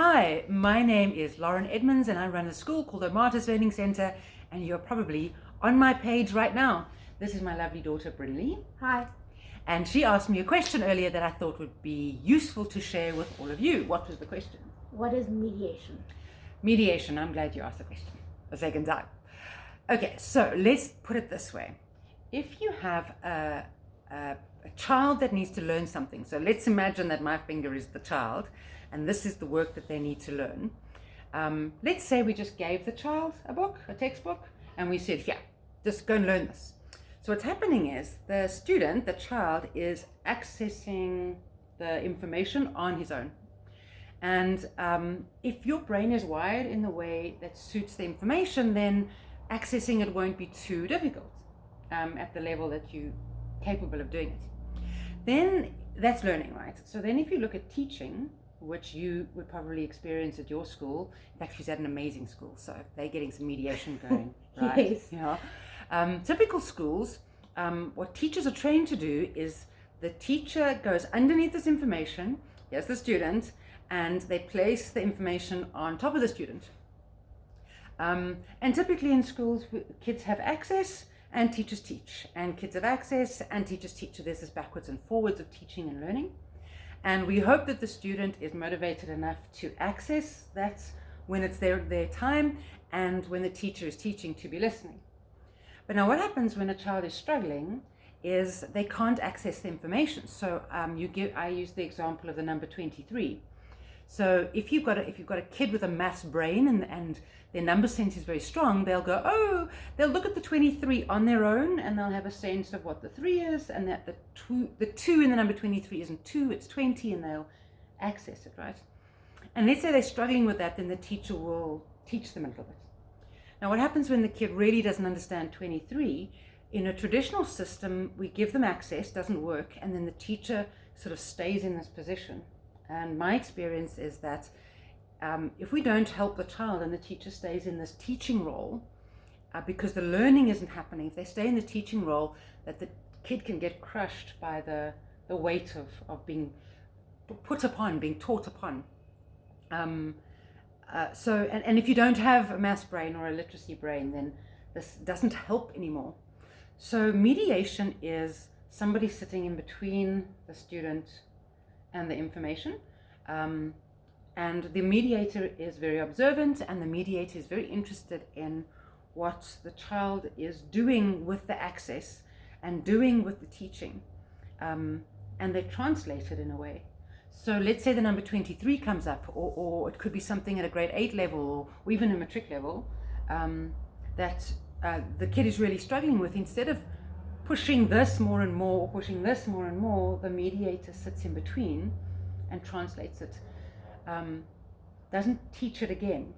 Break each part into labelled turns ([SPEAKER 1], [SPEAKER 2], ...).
[SPEAKER 1] Hi, my name is Lauren Edmonds and I run a school called the Mediated Learning Centre, and you're probably on my page right now. This is my lovely daughter Brinley.
[SPEAKER 2] Hi.
[SPEAKER 1] And she asked me a question earlier that I thought would be useful to share with all of you. What was the question?
[SPEAKER 2] What is mediation?
[SPEAKER 1] Mediation. I'm glad you asked the question a second time. Okay, so let's put it this way. If you have a child that needs to learn something, so let's imagine that my finger is the child and this is the work that they need to learn. Let's say we just gave the child a book, a textbook, and we said, here, just go and learn this. So what's happening is the student, the child, is accessing the information on his own. And if your brain is wired in the way that suits the information, then accessing it won't be too difficult at the level that you're capable of doing it. Then that's learning, right? So then if you look at teaching, which you would probably experience at your school, in fact, she's at an amazing school, so they're getting some mediation going, right?
[SPEAKER 2] Yes.
[SPEAKER 1] Yeah. Typical schools, what teachers are trained to do is the teacher goes underneath this information, here's the student, and they place the information on top of the student. And typically in schools, kids have access and teachers teach, and kids have access and teachers teach. So there's this backwards and forwards of teaching and learning. And we hope that the student is motivated enough to access that when it's their time, and when the teacher is teaching, to be listening. But now what happens when a child is struggling is they can't access the information. So I use the example of the number 23. So if you've got a kid with a maths brain and their number sense is very strong, they'll look at the 23 on their own, and they'll have a sense of what the 3 is, and that the 2 in the number 23 isn't 2, it's 20, and they'll access it, right? And let's say they're struggling with that, then the teacher will teach them a little bit. Now what happens when the kid really doesn't understand 23? In a traditional system, we give them access, doesn't work, and then the teacher sort of stays in this position. And my experience is that if we don't help the child and the teacher stays in this teaching role, because the learning isn't happening, if they stay in the teaching role, that the kid can get crushed by the weight of being put upon, being taught upon. So if you don't have a maths brain or a literacy brain, then this doesn't help anymore. So mediation is somebody sitting in between the student and the information, and the mediator is very observant, and the mediator is very interested in what the child is doing with the access and doing with the teaching, and they translate it in a way. So let's say the number 23 comes up, or it could be something at a grade 8 level or even a matric level that the kid is really struggling with. Instead of pushing this more and more, or pushing this more and more, the mediator sits in between and translates it. Doesn't teach it again,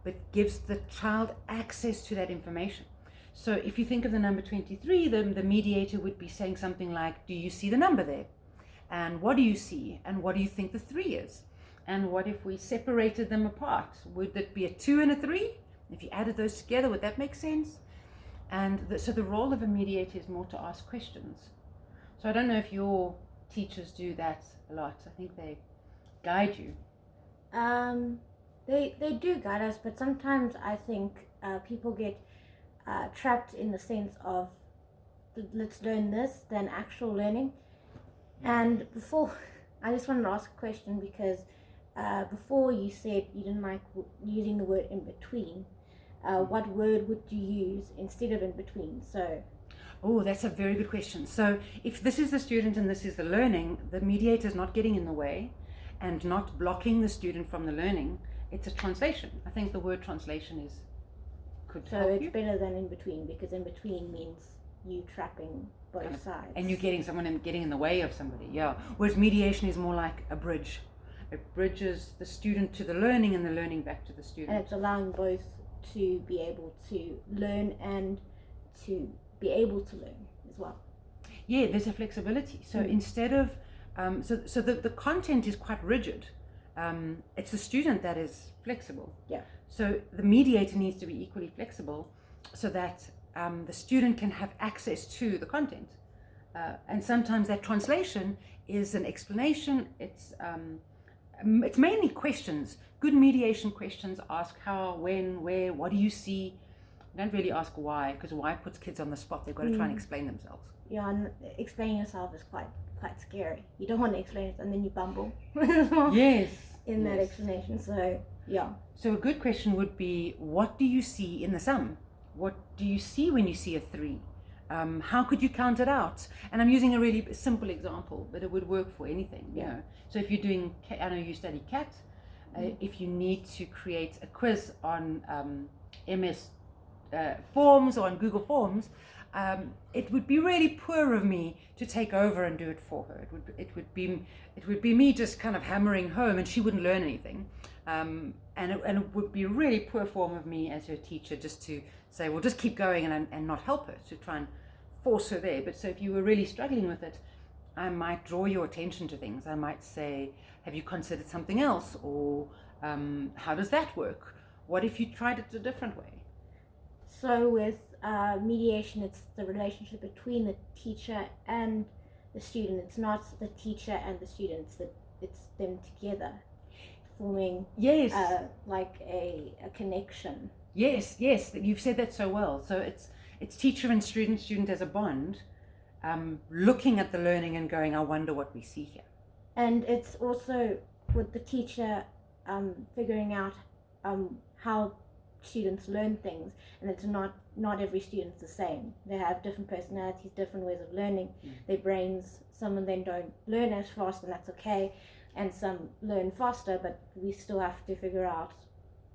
[SPEAKER 1] but gives the child access to that information. So if you think of the number 23, the mediator would be saying something like, do you see the number there? And what do you see? And what do you think the 3 is? And what if we separated them apart? Would it be a 2 and a 3? If you added those together, would that make sense? And so the role of a mediator is more to ask questions. So I don't know if your teachers do that a lot. I think they guide you.
[SPEAKER 2] They do guide us, but sometimes I think people get trapped in the sense of let's learn this than actual learning. And before, I just wanted to ask a question, because before you said you didn't like using the word in between. What word would you use instead of in between?
[SPEAKER 1] Oh, that's a very good question. So if this is the student and this is the learning, the mediator is not getting in the way and not blocking the student from the learning. It's a translation. I think the word translation could help you.
[SPEAKER 2] So it's better than in between, because in between means you trapping both sides.
[SPEAKER 1] And you're getting someone getting in the way of somebody, yeah. Whereas mediation is more like a bridge. It bridges the student to the learning and the learning back to the student.
[SPEAKER 2] And it's allowing both to be able to learn and to be able to learn as well.
[SPEAKER 1] Yeah, there's a flexibility. So instead of, so the content is quite rigid. It's the student that is flexible.
[SPEAKER 2] Yeah.
[SPEAKER 1] So the mediator needs to be equally flexible so that the student can have access to the content. And sometimes that translation is an explanation. It's it's mainly questions. Good mediation questions ask how, when, where, what do you see? Don't really ask why, because why puts kids on the spot. They've got to try and explain themselves.
[SPEAKER 2] Yeah, and explaining yourself is quite scary. You don't want to explain it, and then you bumble.
[SPEAKER 1] Yes.
[SPEAKER 2] In that explanation, so yeah.
[SPEAKER 1] So a good question would be, what do you see in the sum? What do you see when you see a 3? How could you count it out? And I'm using a really simple example, but it would work for anything. You know. So if you're doing, I know you study CAT, if you need to create a quiz on MS Forms or on Google Forms, it would be really poor of me to take over and do it for her. It would be me just kind of hammering home, and she wouldn't learn anything. And it would be a really poor form of me as her teacher just to say, well, just keep going and not help her, to try and force her there. But so if you were really struggling with it, I might draw your attention to things. I might say, have you considered something else? Or how does that work? What if you tried it a different way?
[SPEAKER 2] So with mediation, it's the relationship between the teacher and the student. It's not the teacher and the students, it's them together forming like a connection.
[SPEAKER 1] Yes, you've said that so well. So it's teacher and student as a bond, looking at the learning and going, I wonder what we see here.
[SPEAKER 2] And it's also with the teacher figuring out how students learn things, and it's not every student's the same. They have different personalities, different ways of learning. Their brains, some of them don't learn as fast, and that's okay, and some learn faster, but we still have to figure out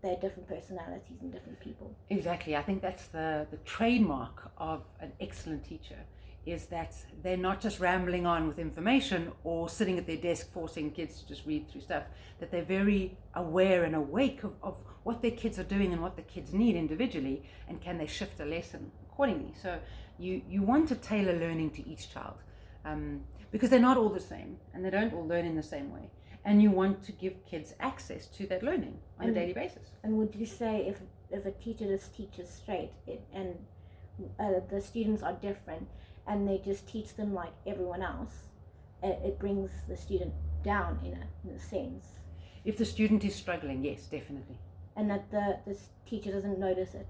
[SPEAKER 2] their different personalities and different people.
[SPEAKER 1] Exactly. I think that's the trademark of an excellent teacher, is that they're not just rambling on with information or sitting at their desk forcing kids to just read through stuff, that they're very aware and awake of what their kids are doing and what the kids need individually, and can they shift a lesson accordingly. So you want to tailor learning to each child, because they're not all the same and they don't all learn in the same way. And you want to give kids access to that learning on a daily basis.
[SPEAKER 2] And would you say if a teacher just teaches straight and the students are different, and they just teach them like everyone else, it brings the student down in a sense?
[SPEAKER 1] If the student is struggling, yes, definitely.
[SPEAKER 2] And that the teacher doesn't notice it.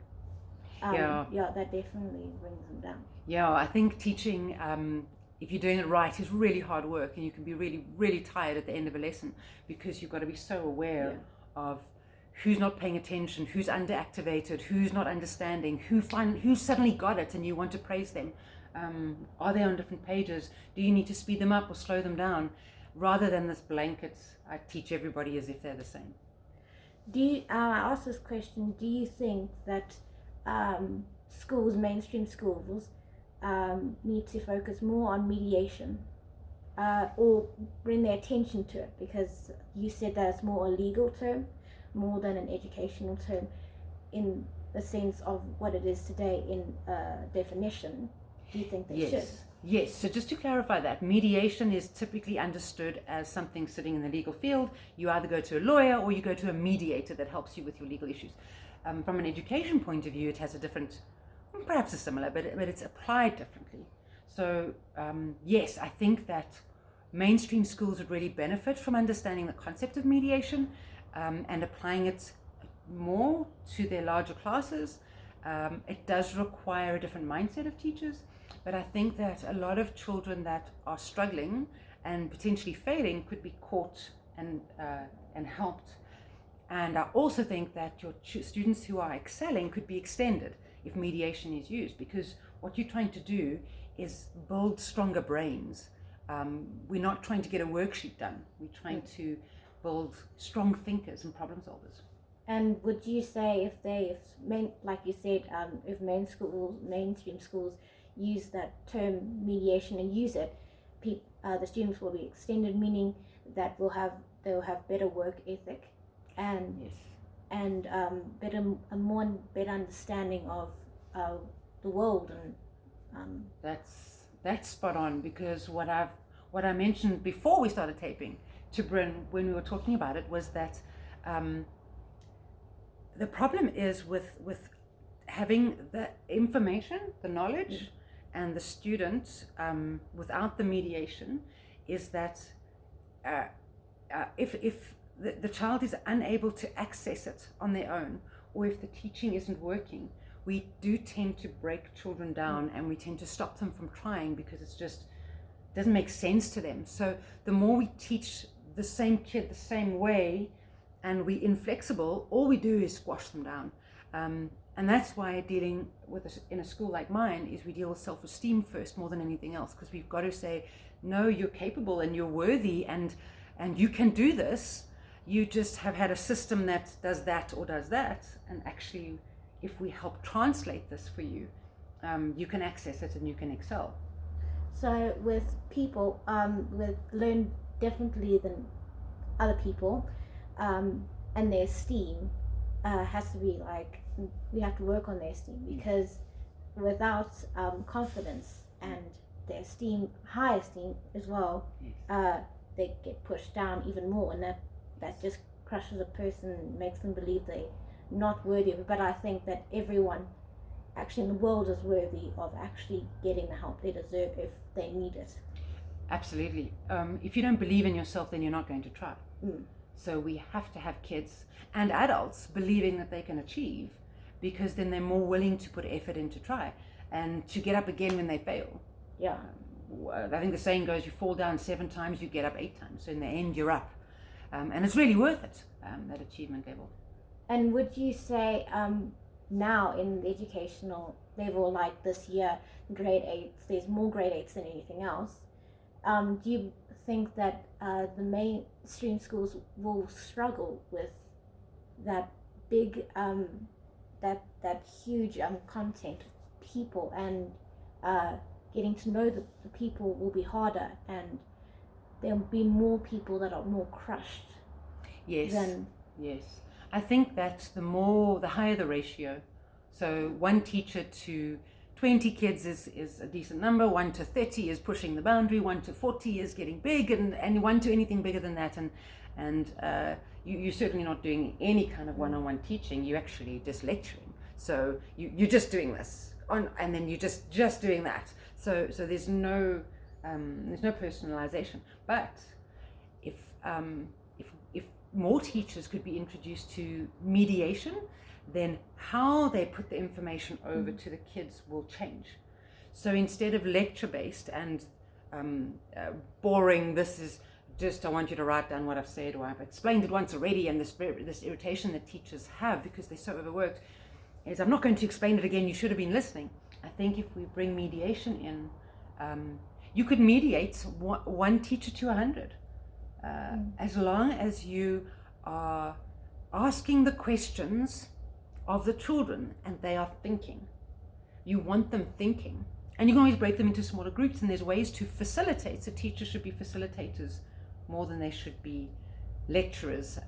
[SPEAKER 2] That definitely brings them down.
[SPEAKER 1] Yeah, I think teaching, if you're doing it right, is really hard work, and you can be really, really tired at the end of a lesson, because you've got to be so aware of who's not paying attention, who's underactivated, who's not understanding, who's suddenly got it, and you want to praise them. Are they on different pages? Do you need to speed them up or slow them down? Rather than this blanket, I teach everybody as if they're the same.
[SPEAKER 2] I asked this question, do you think that schools, mainstream schools, need to focus more on mediation or bring their attention to it? Because you said that it's more a legal term, more than an educational term, in the sense of what it is today in definition. Do you think they should?
[SPEAKER 1] Yes, so just to clarify that, mediation is typically understood as something sitting in the legal field. You either go to a lawyer or you go to a mediator that helps you with your legal issues. From an education point of view, it has a different, perhaps a similar, but it's applied differently. So yes, I think that mainstream schools would really benefit from understanding the concept of mediation and applying it more to their larger classes. It does require a different mindset of teachers. But I think that a lot of children that are struggling and potentially failing could be caught and helped. And I also think that your students who are excelling could be extended if mediation is used, because what you're trying to do is build stronger brains. We're not trying to get a worksheet done. We're trying to build strong thinkers and problem solvers.
[SPEAKER 2] And would you say like you said, if mainstream schools use that term mediation and use it, the students will be extended, meaning that they'll have better work ethic and better understanding of the world. And
[SPEAKER 1] that's spot on, because what I mentioned before we started taping to Bryn when we were talking about it was that the problem is with having the information, the knowledge, and the student without the mediation, is that if the child is unable to access it on their own, or if the teaching isn't working, we do tend to break children down and we tend to stop them from trying because it's just doesn't make sense to them. So the more we teach the same kid the same way and we're inflexible, all we do is squash them down. And that's why dealing with in a school like mine is we deal with self-esteem first more than anything else, because we've got to say, no, you're capable and you're worthy and you can do this. You just have had a system that does that or does that. And actually, if we help translate this for you, you can access it and you can excel.
[SPEAKER 2] So with people, with learn differently than other people, and their esteem has to be like, we have to work on their esteem, because without confidence and their esteem, high esteem as well, they get pushed down even more, and that just crushes a person and makes them believe they're not worthy of it. But I think that everyone actually in the world is worthy of actually getting the help they deserve if they need it.
[SPEAKER 1] Absolutely. If you don't believe in yourself, then you're not going to try. So we have to have kids and adults believing that they can achieve, because then they're more willing to put effort in to try and to get up again when they fail.
[SPEAKER 2] Yeah.
[SPEAKER 1] I think the saying goes, you fall down 7 times, you get up 8 times. So in the end, you're up. And it's really worth it, that achievement level.
[SPEAKER 2] And would you say now in the educational level, like this year, grade 8s, there's more grade 8s than anything else. Do you think that the mainstream schools will struggle with that big, that huge content of people, and getting to know the people will be harder, and there'll be more people that are more crushed?
[SPEAKER 1] Yes.
[SPEAKER 2] Than...
[SPEAKER 1] Yes. I think that the higher the ratio. So 1 teacher to 20 kids is a decent number. 1 to 30 is pushing the boundary. 1 to 40 is getting big, and 1 to anything bigger than that. And you're certainly not doing any kind of one-on-one teaching. You're actually just lecturing. So you're just doing this and then you're just doing that. So there's no personalization. But if more teachers could be introduced to mediation, then how they put the information over to the kids will change. So instead of lecture-based and boring, this is just, I want you to write down what I've said, or I've explained it once already, and this irritation that teachers have because they're so overworked is, I'm not going to explain it again, you should have been listening. I think if we bring mediation in, you could mediate 1 teacher to 100. As long as you are asking the questions of the children and they are thinking. You want them thinking. And you can always break them into smaller groups, and there's ways to facilitate. So teachers should be facilitators more than they should be lecturers.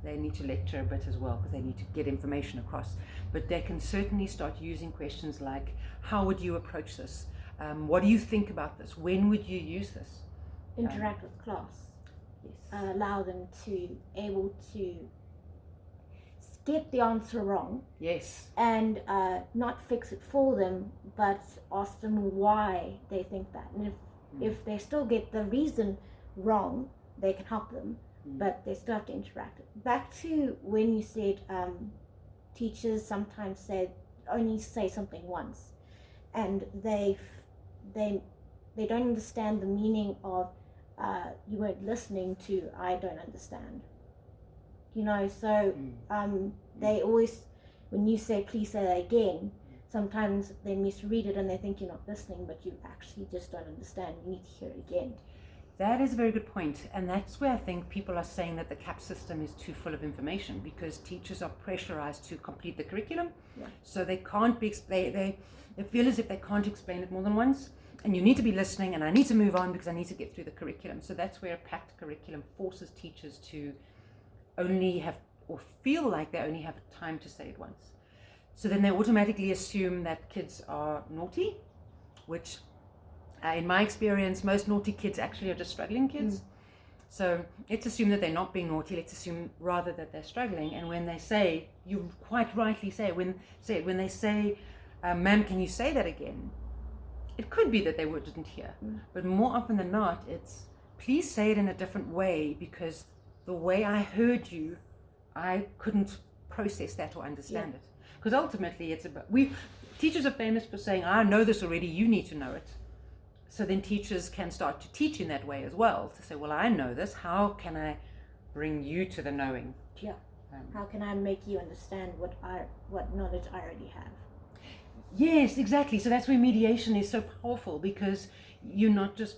[SPEAKER 1] They need to lecture a bit as well because they need to get information across. But they can certainly start using questions like, how would you approach this? What do you think about this? When would you use this?
[SPEAKER 2] Interact with class.
[SPEAKER 1] Yes.
[SPEAKER 2] Allow them to able to get the answer wrong.
[SPEAKER 1] Yes.
[SPEAKER 2] And not fix it for them, but ask them why they think that. And if they still get the reason wrong, they can help them, but they still have to interact. Back to when you said teachers sometimes only say something once, and they don't understand the meaning of you weren't listening to I don't understand. So they always, when you say please say that again, sometimes they misread it and they think you're not listening, but you actually just don't understand. You need to hear it again.
[SPEAKER 1] That is a very good point, and that's where I think people are saying that the CAP system is too full of information, because teachers are pressurized to complete the curriculum. So they can't be they feel as if they can't explain it more than once, and you need to be listening, and I need to move on because I need to get through the curriculum. So that's where a packed curriculum forces teachers to only have, or feel like they only have time to say it once. So then they automatically assume that kids are naughty, which in my experience, most naughty kids actually are just struggling kids. So let's assume that they're not being naughty. Let's assume rather that they're struggling. And when they say, you quite rightly say, when they say, ma'am, can you say that again? It could be that they didn't hear. But more often than not, it's, please say it in a different way, because the way I heard you, I couldn't process that or understand it. Because ultimately it's about, teachers are famous for saying, I know this already, you need to know it. So then teachers can start to teach in that way as well, to say, well, I know this, how can I bring you to the knowing?
[SPEAKER 2] Yeah. How can I make you understand what knowledge I already have?
[SPEAKER 1] Yes, exactly. So that's where mediation is so powerful, because you're not just...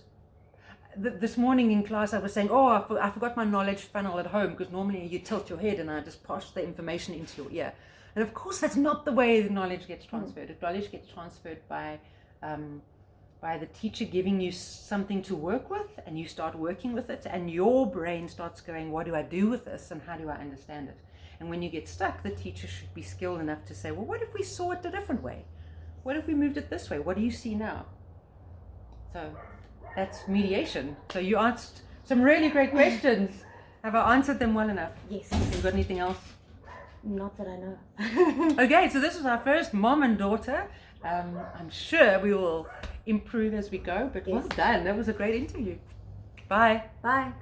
[SPEAKER 1] This morning in class I was saying, I forgot my knowledge funnel at home, because normally you tilt your head and I just pass the information into your ear. And of course that's not the way the knowledge gets transferred. The knowledge gets transferred by the teacher giving you something to work with, and you start working with it, and your brain starts going, what do I do with this, and how do I understand it? And when you get stuck, the teacher should be skilled enough to say, well, what if we saw it a different way? What if we moved it this way? What do you see now? So that's mediation. So you asked some really great questions. Have I answered them well enough?
[SPEAKER 2] Yes.
[SPEAKER 1] Have you got anything else?
[SPEAKER 2] Not that I know.
[SPEAKER 1] Okay, so this is our first mom and daughter. I'm sure we will improve as we go, but well done. That was a great interview. Bye.
[SPEAKER 2] Bye.